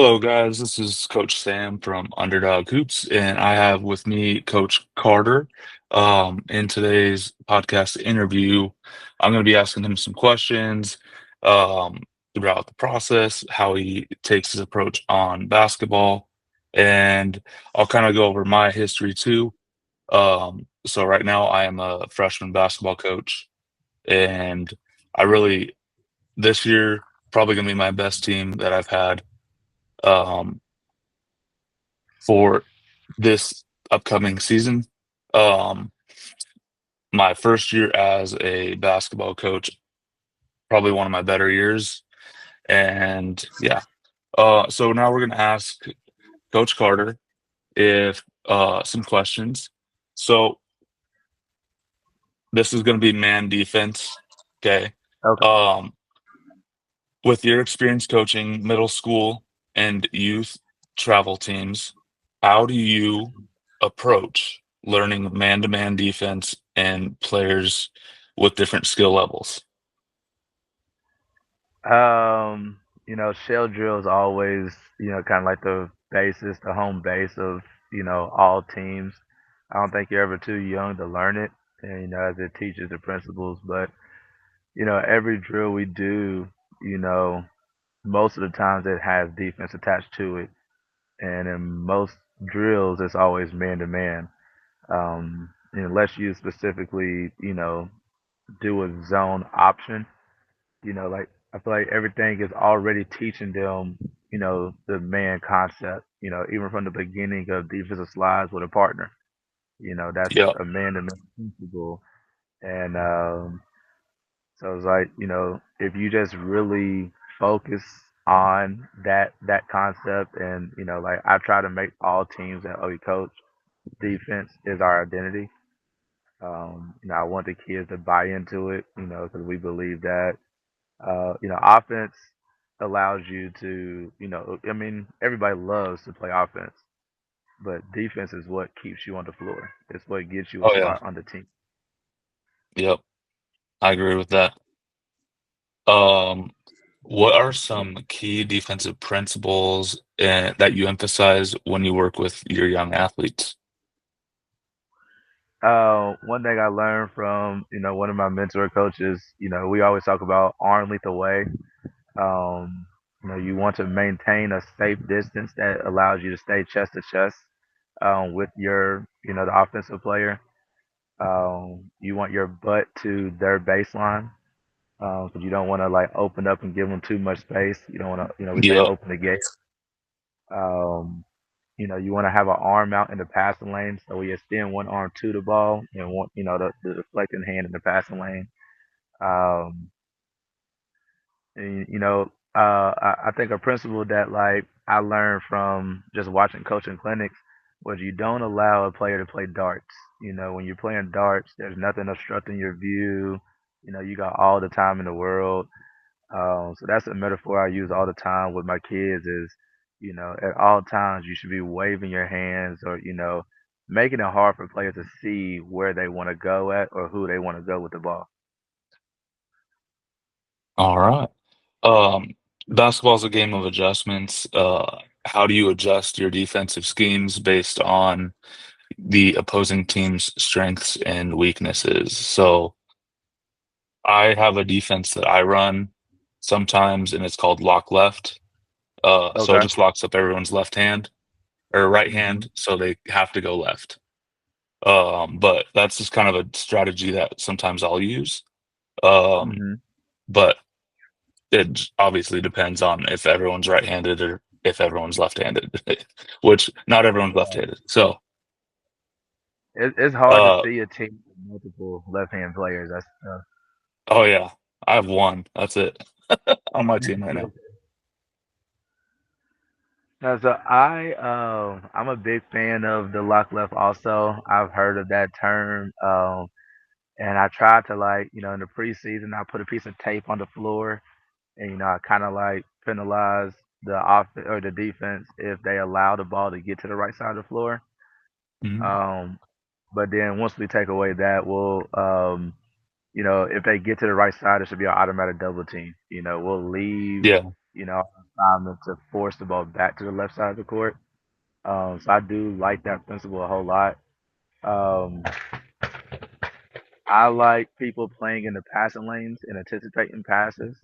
Hello, guys. This is Coach Sam from Underdog Hoops, and I have with me Coach Carter. In today's podcast interview, I'm going to be asking him some questions um, throughout the process, how he takes his approach on basketball, and I'll kind of go over my history too. So right now, I am a freshman basketball coach, and I really this year probably going to be my best team that I've had. Um, for this upcoming season. Um, my first year as a basketball coach, probably one of my better years. And yeah, so now we're gonna ask Coach Carter if some questions. So this is gonna be man defense. Okay. Okay. Um, with your experience coaching middle school and youth travel teams, how do you approach learning man-to-man defense and players with different skill levels? Shell drill is always, kind of like the basis, the home base of, all teams. I don't think you're ever too young to learn it, and as it teaches the principles. But every drill we do, you know, most of the times it has defense attached to it, and in most drills, it's always man to man. Unless you specifically, do a zone option. Like I feel like everything is already teaching them, the man concept. Even from the beginning of defensive slides with a partner. That's Yeah. a man to man principle. And so it's like, if you just really focus on that concept, and like I try to make all teams that we coach, defense is our identity. I want the kids to buy into it, because we believe that offense allows you to, I mean, everybody loves to play offense, but defense is what keeps you on the floor. It's what gets you a Oh yeah. spot on the team. Yep. I agree with that. Um, what are some key defensive principles that you emphasize when you work with your young athletes? One thing I learned from, one of my mentor coaches, we always talk about arm length away. You want to maintain a safe distance that allows you to stay chest to chest with your, the offensive player. You want your butt to their baseline, because you don't want to like open up and give them too much space. You don't want to, we say Yep. open the gate. Um, you want to have an arm out in the passing lane, so we extend one arm to the ball and one, the deflecting hand in the passing lane. Um, and, I think a principle that like I learned from just watching coaching clinics was you don't allow a player to play darts. When you're playing darts, there's nothing obstructing your view. You got all the time in the world. So that's a metaphor I use all the time with my kids is, at all times you should be waving your hands, or, making it hard for players to see where they want to go at or who they want to go with the ball. All right. Um, Basketball is a game of adjustments. How do you adjust your defensive schemes based on the opposing team's strengths and weaknesses? So I have a defense that I run sometimes, and it's called lock left. So it Okay. just locks up everyone's left hand or right hmm hand, so they have to go left. But that's just kind of a strategy that sometimes I'll use. Um, hmm but obviously depends on if everyone's right-handed or if everyone's left-handed, which not everyone's left-handed. So, It's hard to uh, see a team with multiple left-hand players. That's oh yeah, I have one. That's it on my team right now. no, so I'm a big fan of the lock left. Also, I've heard of that term. And I tried to like, in the preseason, I put a piece of tape on the floor, and I kind of like penalize the off or the defense if they allow the ball to get to the right side of the floor. Mhm. Um, but then once we take away that, we'll, if they get to the right side, it should be an automatic double team. We'll leave, Yeah, assignment to force the ball back to the left side of the court. So I do like that principle a whole lot. Um, I like people playing in the passing lanes and anticipating passes.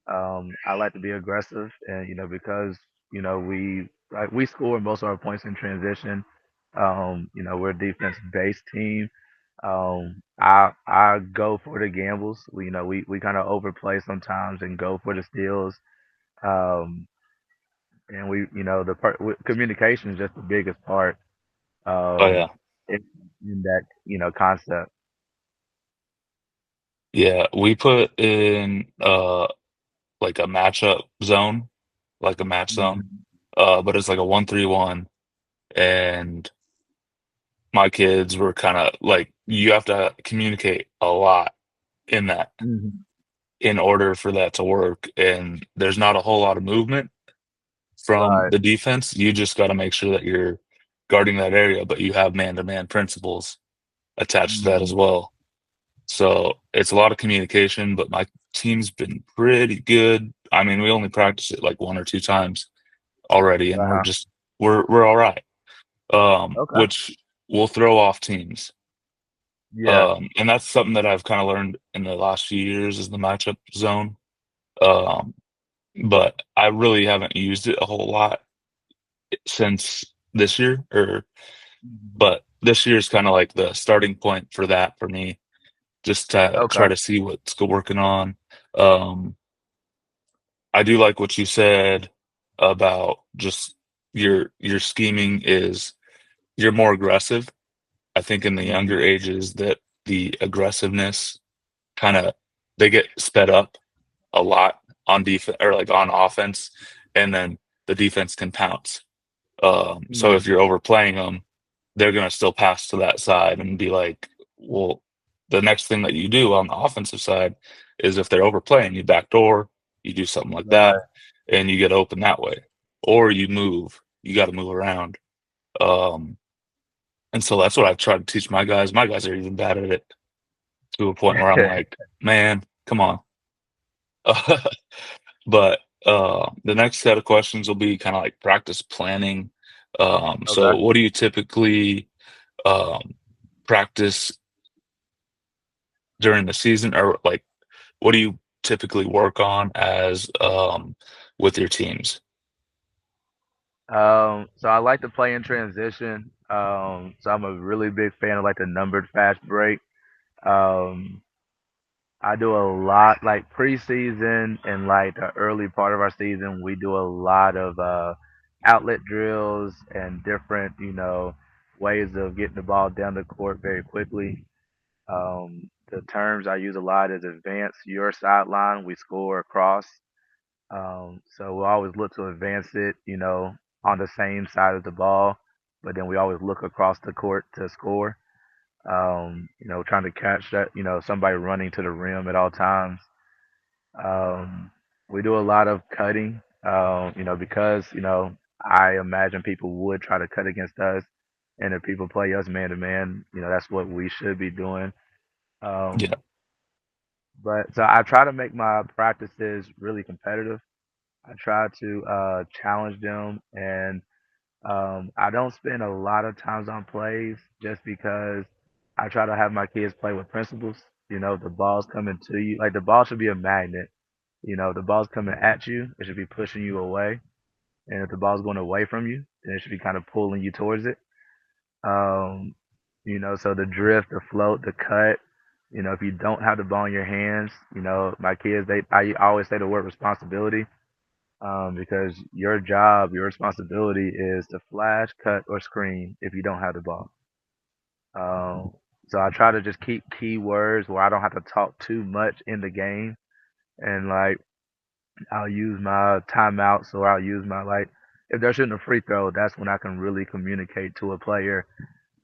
I like to be aggressive, and because we score most of our points in transition. We're a defense based team. I go for the gambles. We kind of overplay sometimes and go for the steals. Um, and communication is just the biggest part Oh um, yeah. in, in that concept. Yeah, we put in like a matchup zone, like a match zone. Mhm. But it's like a 1-3-1, and my kids were kind of like you have to communicate a lot in that Mhm. in order for that to work. And there's not a whole lot of movement from Right. the defense. You just got to make sure that you're guarding that area, but you have man-to-man principles attached to that as Mhm. well. So it's a lot of communication, but my team's been pretty good. I mean, we only practiced it like 1 or 2 times already, and we're Uh-huh. just we're all right. Okay. Which will throw off teams. Yeah. And that's something that I've kind of learned in the last few years is the matchup zone. Um, but I really haven't used it a whole lot since this year, or Mhm. but this year is kind of like the starting point for that for me, just to Okay. try to see what's working on. Um, I do like what you said about just your scheming is you're more aggressive. I think in the younger Mhm. ages that the aggressiveness kind of they get sped up a lot on defense or like on offense, and then the defense can pounce. So if Mhm. you're overplaying them, they're gonna still pass to that side and be like, well, the next thing that you do on the offensive side is if they're overplaying, you backdoor, you do something like that, Right. and you get open that way, or you move. You got to move around. Um, and so that's what I've tried to teach my guys. My guys are even bad at it to a point where I'm like, man, come on. But the next set of questions will be kind of like practice planning. So Okay. what do you typically um, practice during the season, or like what do you typically work on as with your teams? So I like to play in transition. So I'm a really big fan of like the numbered fast break. Um, I do a lot like preseason and like the early part of our season. We do a lot of outlet drills and different, ways of getting the ball down the court very quickly. The terms I use a lot is advance your sideline. We score across. So we always look to advance it, on the same side of the ball, but then we always look across the court to score. Trying to catch that, somebody running to the rim at all times. Um, we do a lot of cutting, because, I imagine people would try to cut against us. And if people play us man to man, that's what we should be doing. Yeah, Um, but so I try to make my practices really competitive. I try to challenge them, and I don't spend a lot of times on plays just because I try to have my kids play with principles. The ball's coming to you. Like the ball should be a magnet. The ball's coming at you, it should be pushing you away. And if the ball's going away from you, then it should be kind of pulling you towards it. Um, so the drift, the float, the cut. If you don't have the ball in your hands, my kids, I always say the word responsibility, because your job, your responsibility is to flash, cut, or screen if you don't have the ball. Um, so I try to just keep key words where I don't have to talk too much in the game, and like I'll use my timeouts or I'll use my like if they're shooting a free throw, that's when I can really communicate to a player.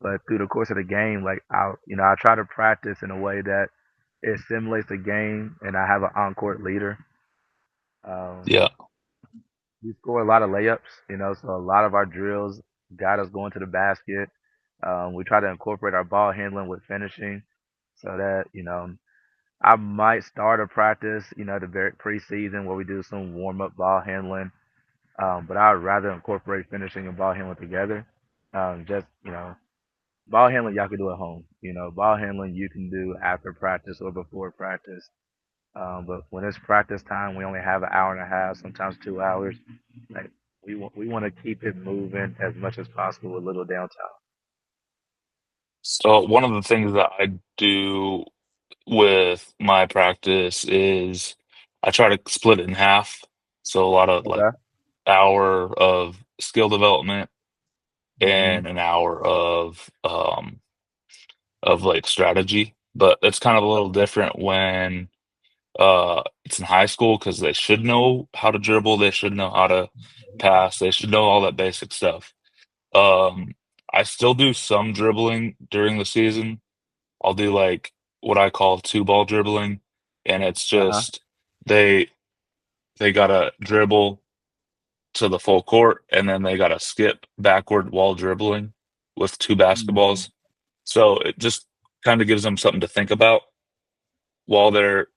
But through the course of the game, like I try to practice in a way that it simulates the game, and I have an on-court leader. Um, yeah, we score a lot of layups, so a lot of our drills got us going to the basket. We try to incorporate our ball handling with finishing, so that I might start a practice, the very preseason where we do some warm up ball handling. But I'd rather incorporate finishing and ball handling together. Just ball handling y'all can do at home. Ball handling you can do after practice or before practice. But when it's practice time, we only have an hour and a half, sometimes 2 hours. Like we want to keep it moving as much as possible with little downtime. So one of the things that I do with my practice is I try to split it in half. So a lot of like Okay. hour of skill development Hmm. and an hour of like strategy. But it's kind of a little different when it's in high school because they should know how to dribble, they should know how to pass, they should know all that basic stuff. Um, I still do some dribbling during the season. I'll do like what I call two ball dribbling, and it's Uh huh. just they they gotta dribble to the full court and then they gotta skip backward while dribbling with two Hmm. basketballs. So it just kind of gives them something to think about while they're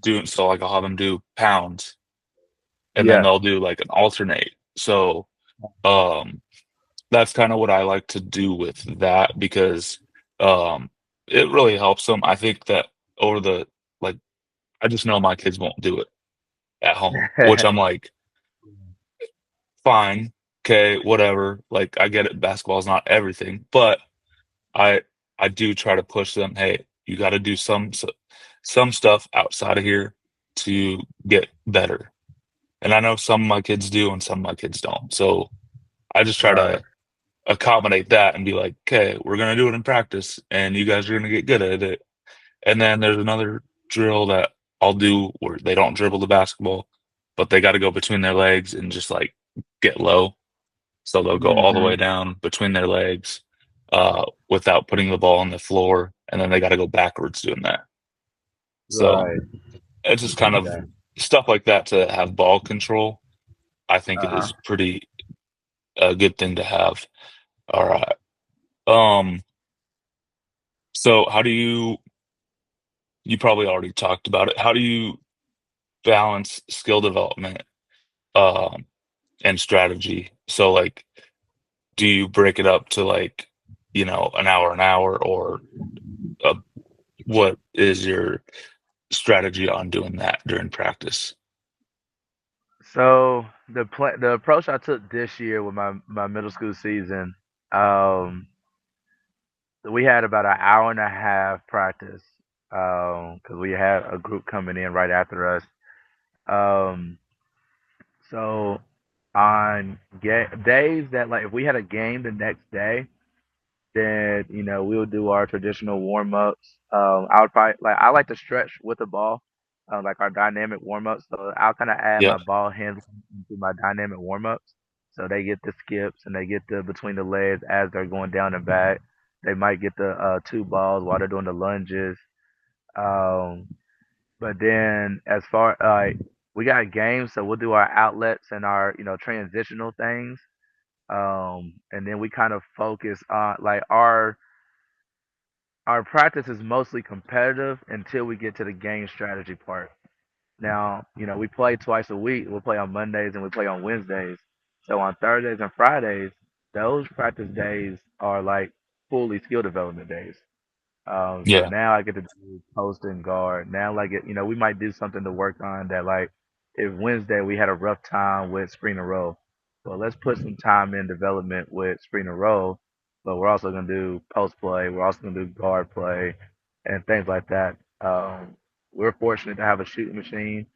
doing. So like I'll have them do pounds and then Yeah. they'll do like an alternate. So um that's kind of what I like to do with that because um it really helps them. I think that over the like I just know my kids won't do it at home, which I'm like, fine, okay, whatever. Like I get it, basketball's not everything, but I I do try to push them, hey, you got to do some stuff outside of here to get better. And I know some of my kids do and some of my kids don't. So I just try Right. to accommodate that and be like, okay, we're gonna do it in practice and you guys are gonna get good at it. And then there's another drill that I'll do where they don't dribble the basketball, but they got to go between their legs and just like get low. So they'll go all the way Hmm. down between their legs without putting the ball on the floor, and then they got to go backwards doing that. So Right. it's just kind of Okay. stuff like that to have ball control. I think Uh huh. is pretty a good thing to have. All right. Um. So how do you probably already talked about it. How do you balance skill development um and strategy? So like do you break it up to like, an hour or uh, what is your strategy on doing that during practice? So the approach I took this year with my middle school season, um, we had about an hour and a half practice, because we had a group coming in right after us. Um, so on days that, like, if we had a game the next day, then we'll do our traditional warm ups. I would probably I like to stretch with the ball, like our dynamic warm ups. So I'll kind of add Yeah, my ball handling into my dynamic warm ups. So they get the skips and they get the between the legs as they're going down and back. They might get the two balls while they're doing the lunges. Um, but then as far we got games, so we'll do our outlets and our transitional things. And then we kind of focus on like our practice is mostly competitive until we get to the game strategy part. Now, we play twice a week. We'll play on Mondays and we play on Wednesdays. So on Thursdays and Fridays, those practice days are like fully skill development days. So yeah, now I get to do post and guard. Now, like, we might do something to work on that. Like, if Wednesday we had a rough time with screen and roll, well, let's put some time in development with screen and roll. But we're also gonna do post play. We're also gonna do guard play and things like that. We're fortunate to have a shooting machine,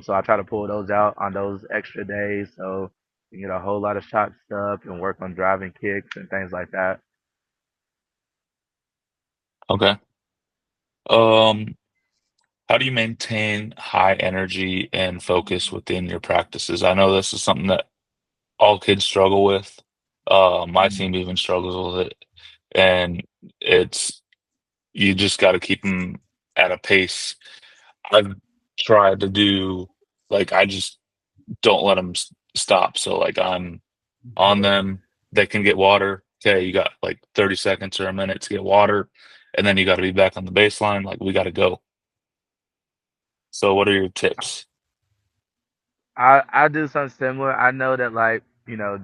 so I try to pull those out on those extra days. So you get a whole lot of shot stuff and work on driving kicks and things like that. okay. Um, how do you maintain high energy and focus within your practices? I know this is something that all kids struggle with. My team even struggles with it, and it's you just got to keep them at a pace. I've tried to do like I just don't let them stop. So like I'm on Yeah. them. They can get water. Okay, you got like 30 seconds or a minute to get water, and then you got to be back on the baseline. Like we got to go. So what are your tips? I do something similar. I know that like,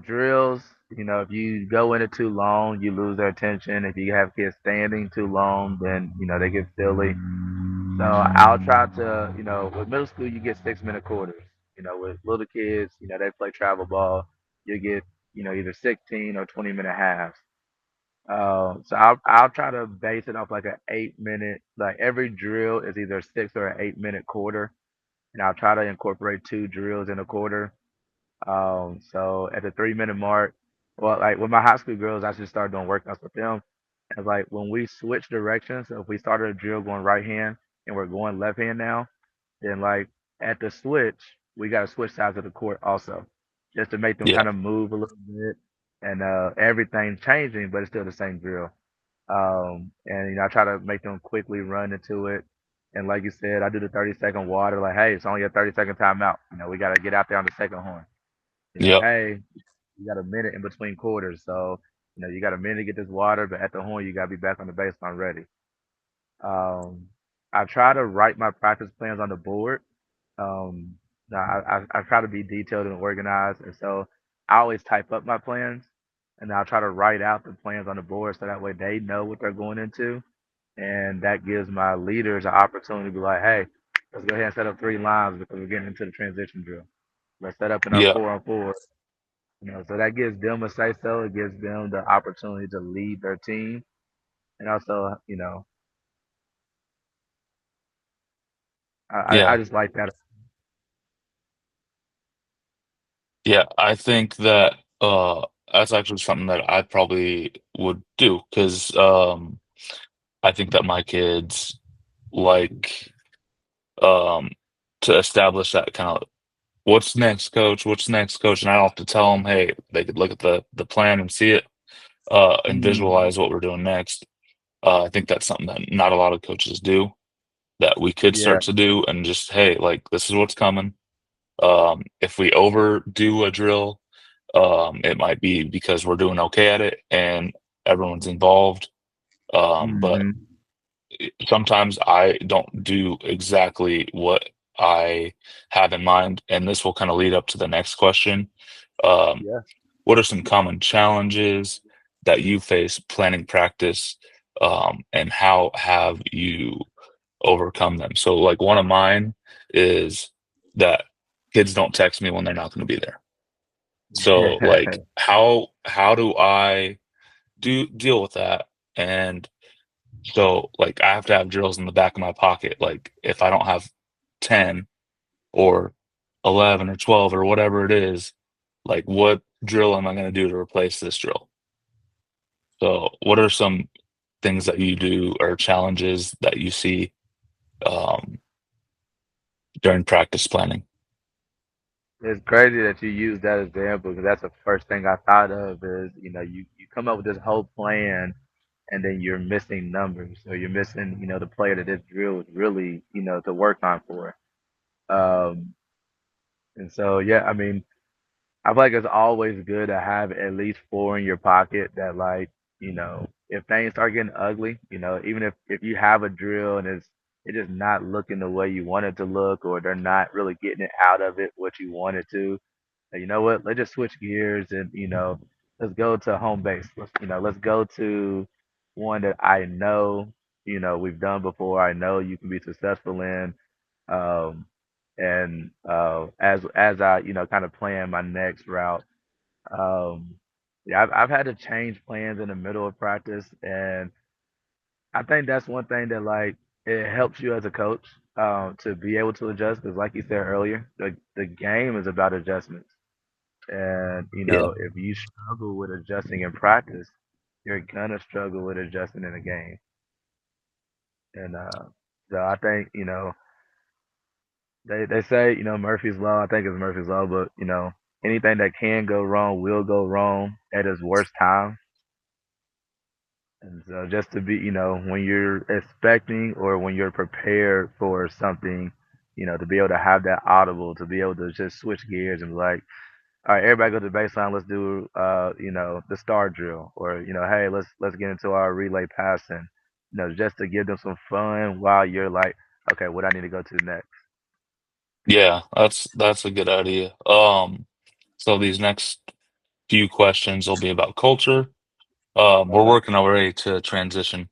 drills, if you go in it too long, you lose their attention. If you have kids standing too long, then, they get silly. So I'll try to, with middle school you get 6 minute quarters. With little kids, they play travel ball, you get, either 16 or 20 minute halves. So I'll try to base it off like an 8 minute, like every drill is either 6 or an 8 minute quarter, and I'll try to incorporate two drills in a quarter. So at the 3 minute mark, well, like with my high school girls, I just started doing workouts with them. And like when we switch directions, so if we started a drill going right hand and we're going left hand now, then like at the switch, we got to switch sides of the court also, just to make them Yeah, kind of move a little bit. And everything's changing, but it's still the same drill. And I try to make them quickly run into it. And like you said, I do the 30-second water. Like, hey, it's only a 30-second timeout. We got to get out there on the second horn. yep, Hey, you got a minute in between quarters, so you got a minute to get this water, but at the horn you got to be back on the baseline ready. Um, I try to write my practice plans on the board. I try to be detailed and organized, and so I always type up my plans, and I'll try to write out the plans on the board so that way they know what they're going into, and that gives my leaders an opportunity to be like, hey, let's go ahead and set up three lines because we're getting into the transition drill. Let's set up in our yeah, 4-on-4. So that gives them a say so. It gives them the opportunity to lead their team, and also, I yeah, just like that. yeah. I think that that's actually something that I probably would do because I think that my kids like um to establish that kind of what's next, coach? What's next, coach? And I don't have to tell them, hey, they could look at the plan and see it and Mhm. visualize what we're doing next. I think that's something that not a lot of coaches do that we could Yeah. start to do and just, hey, like this is what's coming. If we overdo a drill, it might be because we're doing okay at it and everyone's involved. But Mhm. sometimes I don't do exactly what I have in mind, and this will kind of lead up to the next question. Um, Yeah. what are some common challenges that you face planning practice, and how have you overcome them? So, like one of mine is that kids don't text me when they're not going to be there. So, like, how do I do deal with that? And so, like, I have to have drills in the back of my pocket. Like, if I don't have 10 or 11 or 12 or whatever it is, like, what drill am I going to do to replace this drill? So, what are some things that you do or challenges that you see um, during practice planning? It's crazy that you use that example because that's the first thing I thought of is, you come up with this whole plan and then you're missing numbers. So you're missing, the player that this drill is really, to work on for. Um, and so, yeah, I mean, I feel like it's always good to have at least four in your pocket that like, if things start getting ugly, even if you have a drill and it's just not looking the way you want it to look or they're not really getting it out of it what you want it to, you know what, let's just switch gears and, let's go to home base. Let's go to one that I know, we've done before. I know you can be successful in. Um, and as I kind of plan my next route, um, yeah, I've had to change plans in the middle of practice, and I think that's one thing that like it helps you as a coach to be able to adjust because, like you said earlier, the game is about adjustments, and Yeah, if you struggle with adjusting in practice, you're gonna struggle with adjusting in a game, and so I think they say, Murphy's Law. I think it's Murphy's Law, but anything that can go wrong will go wrong at its worst time. And so just to be, when you're expecting or when you're prepared for something, to be able to have that audible, to be able to just switch gears and be like, all right, everybody go to the baseline. Let's do, the star drill, or hey, let's get into our relay passing. Just to give them some fun while you're like, okay, what I need to go to next. Yeah, that's a good idea. So these next few questions will be about culture. We're Uh-huh. working our way to transition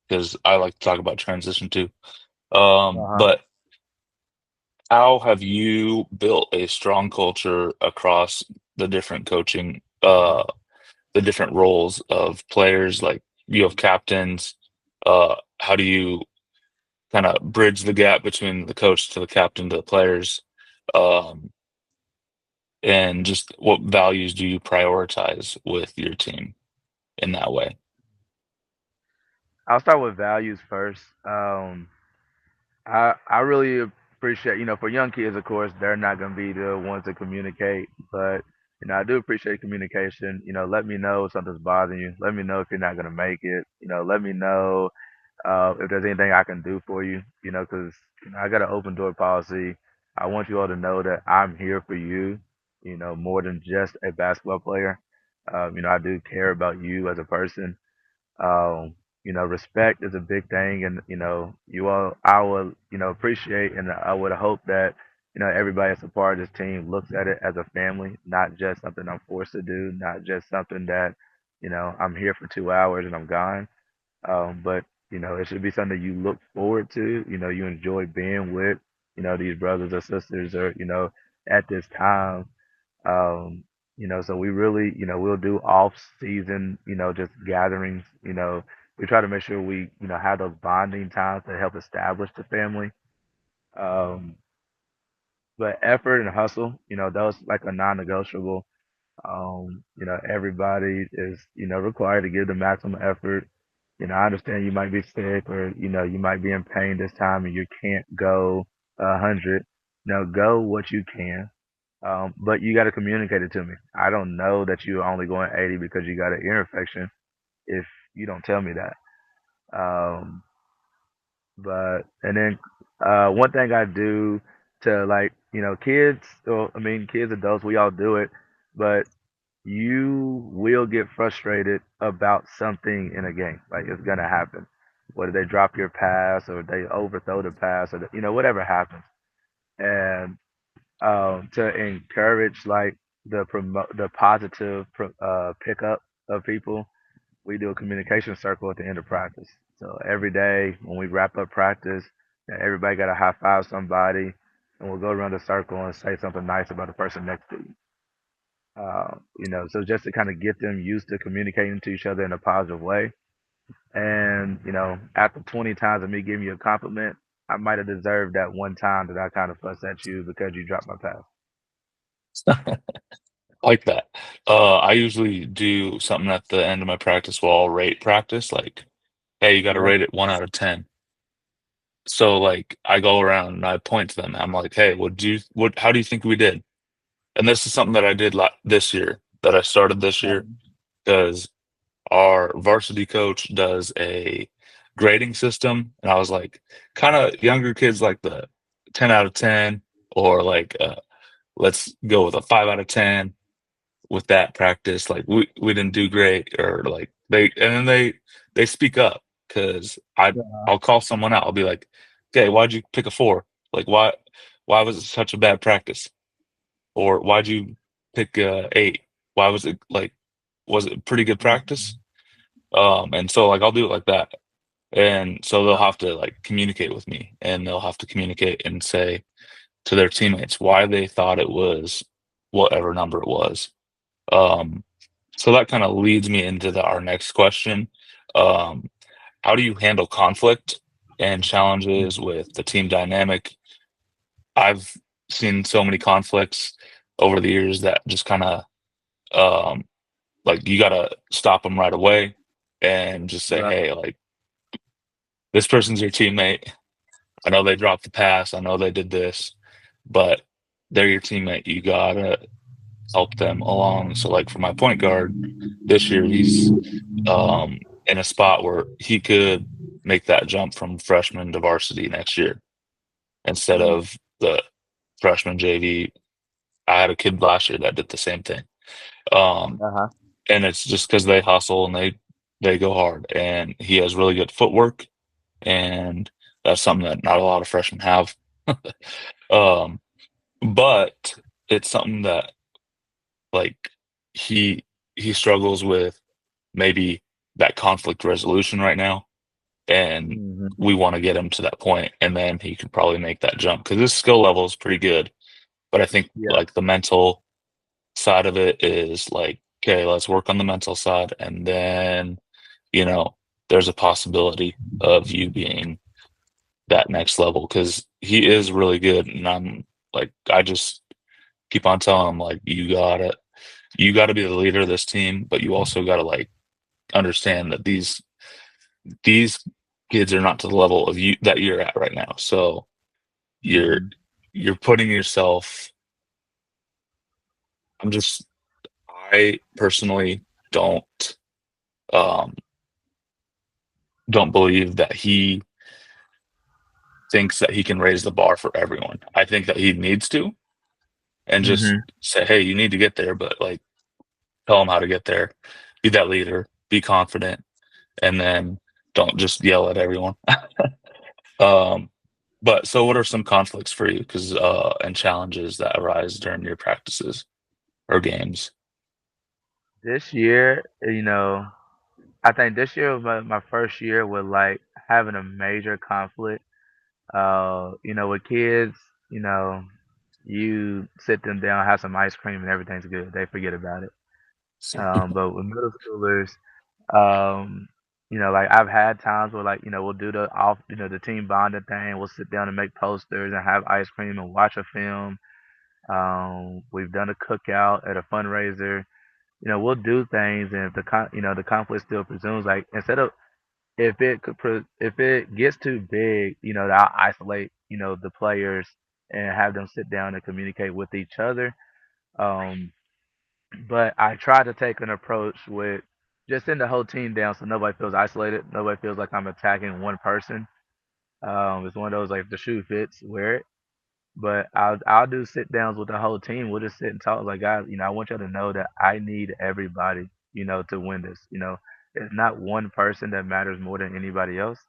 because I like to talk about transition too. Uh-huh. But how have you built a strong culture across the different coaching, the different roles of players? Like you have captains. How do you kind of bridge the gap between the coach to the captain to the players? Um, and just what values do you prioritize with your team in that way? I'll start with values first. I really appreciate, for young kids, of course, they're not going to be the ones to communicate, but I do appreciate communication. Let me know if something's bothering you. Let me know if you're not going to make it. Let me know if there's anything I can do for you. Because I got an open door policy. I want you all to know that I'm here for you. More than just a basketball player. I do care about you as a person. Um, respect is a big thing, and I will, appreciate, and I would hope that everybody that's a part of this team looks at it as a family, not just something I'm forced to do, not just something that I'm here for 2 hours and I'm gone. But it should be something you look forward to. You enjoy being with, these brothers or sisters, or at this time. Um, so we really, we'll do off season, just gatherings. We try to make sure we, have those bonding times to help establish the family. Um, but effort and hustle, those like a non-negotiable. Everybody is, required to give the maximum effort. I understand you might be sick, or, you might be in pain this time and you can't go 100. Go what you can. But you got to communicate it to me. I don't know that you're only going 80 because you got an ear infection if you don't tell me that. Um, and then one thing I do to, like, kids, or I mean kids, adults, we all do it, but you will get frustrated about something in a game. Like, it's gonna happen. Whether they drop your pass or they overthrow the pass, or whatever happens. And to encourage, like, the positive pickup of people, we do a communication circle at the end of practice. So every day when we wrap up practice, everybody got to high five somebody, and we'll go around the circle and say something nice about the person next to you. So just to kind of get them used to communicating to each other in a positive way. And after 20 times of me giving you a compliment, I might have deserved that one time that I kind of fussed at you because you dropped my pass. Like that. I usually do something at the end of my practice where I'll rate practice, like, hey, you got to Yeah. rate it 1 out of 10. So like I go around and I point to them. I'm like, hey, how do you think we did? And this is something that I did this year, that I started this year, because our varsity coach does a grading system, and I was like, kind of younger kids like the 10 out of 10, or like let's go with a 5 out of 10 with that practice. Like we didn't do great, or like and then they speak up, because I'll call someone out. I'll be like, okay, why'd you pick a 4? Like why was it such a bad practice? Or why'd you pick 8? Why was it like, was it a pretty good practice? And so like I'll do it like that. And so they'll have to like communicate with me, and they'll have to communicate and say to their teammates why they thought it was whatever number it was. Um, so that kind of leads me into our next question. Um, how do you handle conflict and challenges with the team dynamic? I've seen so many conflicts over the years that just kind of, um, like, you gotta stop them right away and just say, Right. hey, like, this person's your teammate. I know they dropped the pass. I know they did this, but they're your teammate. You gotta help them along. So, like, for my point guard this year, he's in a spot where he could make that jump from freshman to varsity next year instead Mhm. of the freshman JV. I had a kid last year that did the same thing. Um, Uh-huh. and it's just because they hustle and they go hard, and he has really good footwork, and that's something that not a lot of freshmen have. Um, but it's something that like he he struggles with maybe that conflict resolution right now, and Hmm. we want to get him to that point, and then he can probably make that jump because his skill level is pretty good. But I think Yeah. like the mental side of it is like, okay, let's work on the mental side, and then you know there's a possibility of you being that next level because he is really good, and I'm like, I just keep on telling him like, you gotta be the leader of this team, but you also gotta like understand that these kids are not to the level of you that you're at right now. So you're Hmm. you're putting yourself. I'm just I personally um don't believe that he thinks that he can raise the bar for everyone. I think that he needs to and just Hmm. say, hey, you need to get there, but like tell him how to get there. Be that leader, be confident, and then don't just yell at everyone. Um, but so what are some conflicts for you? Because and challenges that arise during your practices or games? This year, I think this year was my first year with like having a major conflict. With kids, you know, you sit them down, have some ice cream, and everything's good. They forget about it. But with middle schoolers, um, like I've had times where like, we'll do the team bonding thing. We'll sit down and make posters and have ice cream and watch a film. We've done a cookout at a fundraiser. We'll do things, and if the conflict still presumes like instead of if it gets too big, I'll isolate, the players and have them sit down and communicate with each other. Um, but I try to take an approach with just send the whole team down so nobody feels isolated. Nobody feels like I'm attacking one person. It's one of those like if the shoe fits, wear it. But I'll do sit downs with the whole team. We'll just sit and talk like guys, I want y'all to know that I need everybody, to win this. It's not one person that matters more than anybody else.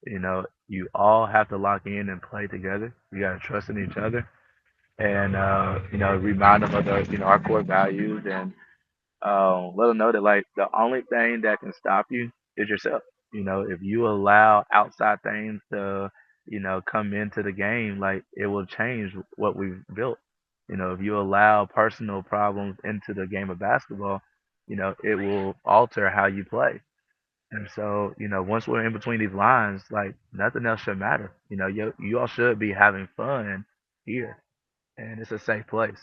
You all have to lock in and play together. You gotta trust in each other, and remind them of our core values, and let them know that like the only thing that can stop you is yourself. If you allow outside things to, come into the game, like it will change what we've built. If you allow personal problems into the game of basketball, it will alter how you play. And so, once we're in between these lines, like nothing else should matter. You all should be having fun here, and it's a safe place.